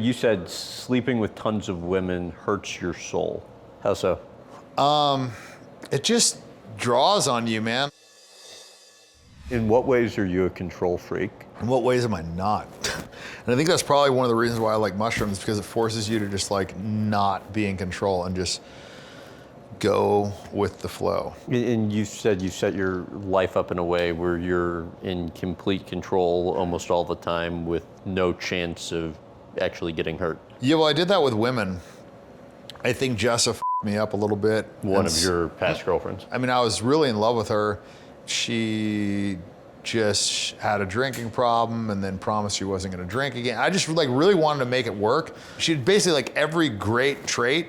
You said sleeping with tons of women hurts your soul. How so? It just draws on you, man. In what ways are you a control freak? In what ways am I not? And I think that's probably one of the reasons why I like mushrooms, because it forces you to just like not be in control and just go with the flow. And you said you set your life up in a way where you're in complete control almost all the time with no chance of actually getting hurt. Yeah, well, I did that with women. I think Jessa f***ed me up a little bit. One of your past girlfriends. I mean, I was really in love with her. She just had a drinking problem and then promised she wasn't gonna drink again. I just like really wanted to make it work. She had basically like every great trait,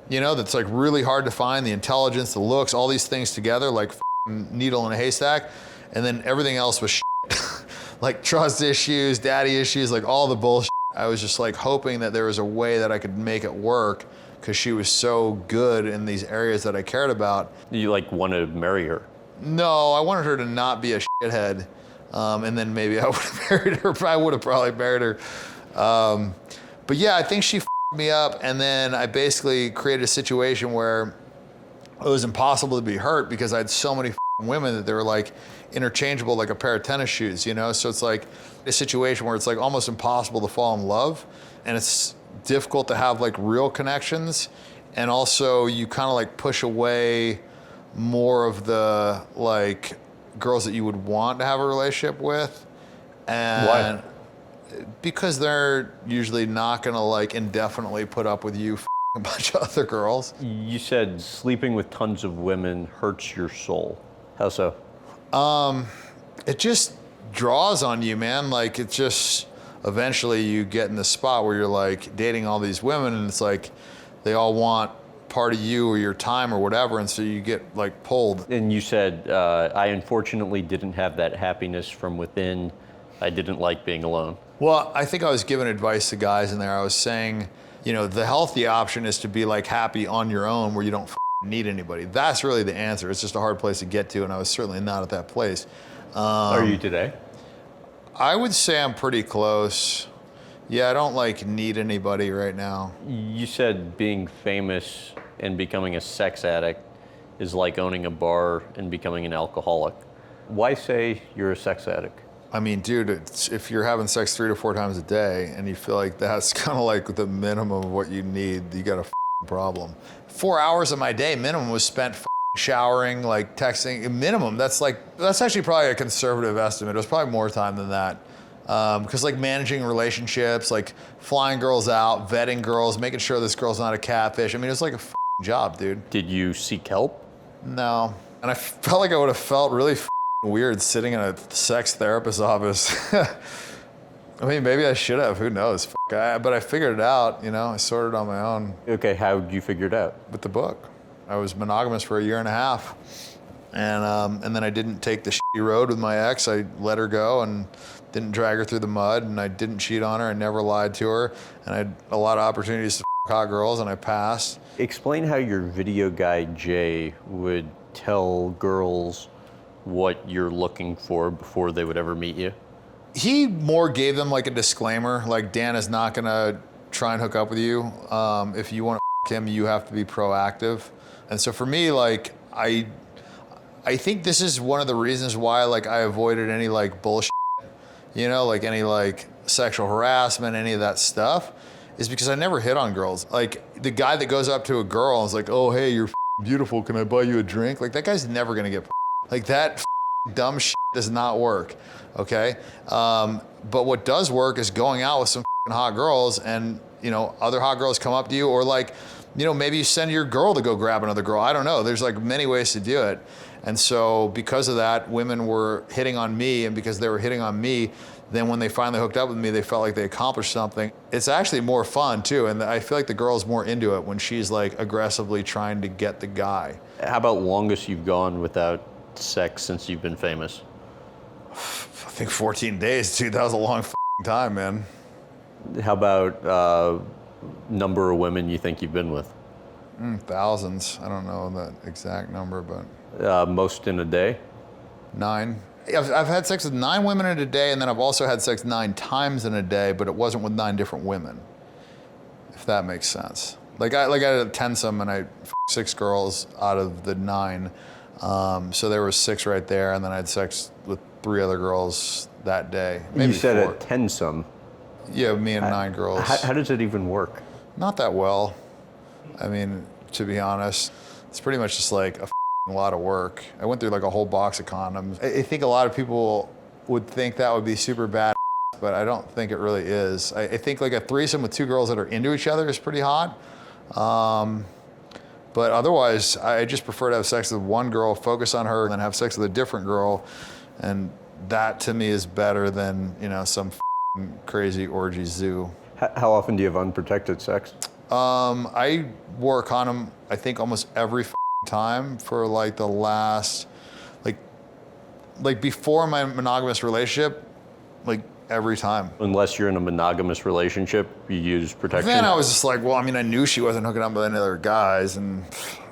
you know, that's like really hard to find, the intelligence, the looks, all these things together, like needle in a haystack. And then everything else was shit. Like trust issues, daddy issues, like all the bullshit. I was just like hoping that there was a way that I could make it work because she was so good in these areas that I cared about. You like want to marry her? No, I wanted her to not be a shithead, and then maybe I would have married her. I would have probably married her. But yeah, I think she f***ed me up, and then I basically created a situation where it was impossible to be hurt because I had so many women that they were like interchangeable, like a pair of tennis shoes, you know? So it's like a situation where it's like almost impossible to fall in love, and it's difficult to have like real connections, and also you kind of like push away more of the like girls that you would want to have a relationship with. And why? Because they're usually not gonna like indefinitely put up with you a bunch of other girls. You said sleeping with tons of women hurts your soul. How so? It just draws on you, man. Like it just, eventually you get in the spot where you're like dating all these women and it's like they all want part of you or your time or whatever, and so you get like pulled. And you said, I unfortunately didn't have that happiness from within. I didn't like being alone. Well, I think I was giving advice to guys in there. I was saying, you know, the healthy option is to be like happy on your own where you don't need anybody. That's really the answer. It's just a hard place to get to, and I was certainly not at that place. Are you today? I would say I'm pretty close. Yeah, I don't like need anybody right now. You said being famous and becoming a sex addict is like owning a bar and becoming an alcoholic. Why say you're a sex addict? I mean, dude, if you're having sex 3 to 4 times a day and you feel like that's kind of like the minimum of what you need, you got a problem. 4 hours of my day minimum was spent showering, like texting, minimum. That's actually probably a conservative estimate. It was probably more time than that. Because like managing relationships, like flying girls out, vetting girls, making sure this girl's not a catfish. I mean, it's like a job, dude. Did you seek help? No. And I felt like I would have felt really weird sitting in a sex therapist's office. I mean, maybe I should have, who knows? But I figured it out, you know, I sorted it on my own. Okay, how did you figure it out? With the book. I was monogamous for 1.5 years. And then I didn't take the shitty road with my ex. I let her go and didn't drag her through the mud, and I didn't cheat on her. I never lied to her, and I had a lot of opportunities to hot girls, and I passed. Explain how your video guy Jay would tell girls what you're looking for before they would ever meet you. He more gave them like a disclaimer, like Dan is not gonna try and hook up with you. If you want to him, you have to be proactive. And so for me, like I think this is one of the reasons why like I avoided any like bullshit, you know, like any like sexual harassment, any of that stuff, is because I never hit on girls. Like the guy that goes up to a girl and is like, oh, hey, you're beautiful, can I buy you a drink? Like that guy's never gonna get like that dumb shit does not work, okay? But what does work is going out with some hot girls, and you know, other hot girls come up to you, or like, you know, maybe you send your girl to go grab another girl. I don't know, there's like many ways to do it. And so because of that, women were hitting on me, and because they were hitting on me, then when they finally hooked up with me, they felt like they accomplished something. It's actually more fun too, and I feel like the girl's more into it when she's like aggressively trying to get the guy. How about longest you've gone without sex since you've been famous? I think 14 days, dude. That was a long time, man. How about number of women you think you've been with? Thousands. I don't know the exact number, but most in a day? 9. I've had sex with 9 women in a day, and then I've also had sex 9 times in a day, but it wasn't with 9 different women. if that makes sense. Like I had a threesome and I f***ed 6 girls out of the 9. So there was 6 right there, and then I had sex with 3 other girls that day. Maybe you said 4. a threesome. Yeah, me and 9 girls. How does it even work? Not that well. I mean, to be honest, it's pretty much just like a lot of work. I went through like a whole box of condoms. I think a lot of people would think that would be super bad, but I don't think it really is. I think like a threesome with 2 girls that are into each other is pretty hot. But otherwise, I just prefer to have sex with one girl, focus on her, and then have sex with a different girl. And that to me is better than, some crazy orgy zoo. How often do you have unprotected sex? I wore a condom, I think, almost every time for like the last, like before my monogamous relationship, like every time. Unless you're in a monogamous relationship, you use protection? Then I was just like, well, I mean, I knew she wasn't hooking up with any other guys, and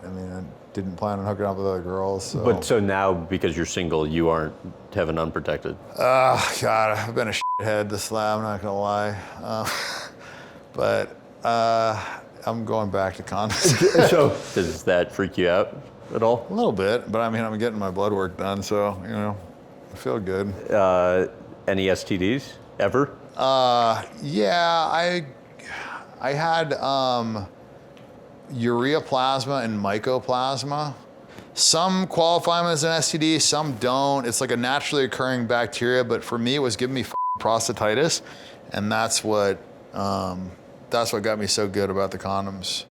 I didn't plan on hooking up with other girls. So. But so now, because you're single, you aren't having unprotected? God, I've been a shithead this lab, I'm not gonna lie. But I'm going back to condoms. So does that freak you out at all? A little bit, but I mean, I'm getting my blood work done, so, I feel good. Any STDs ever? Yeah, I had ureaplasma and mycoplasma. Some qualify them as an STD, some don't. It's like a naturally occurring bacteria, but for me, it was giving me prostatitis, and that's what got me so good about the condoms.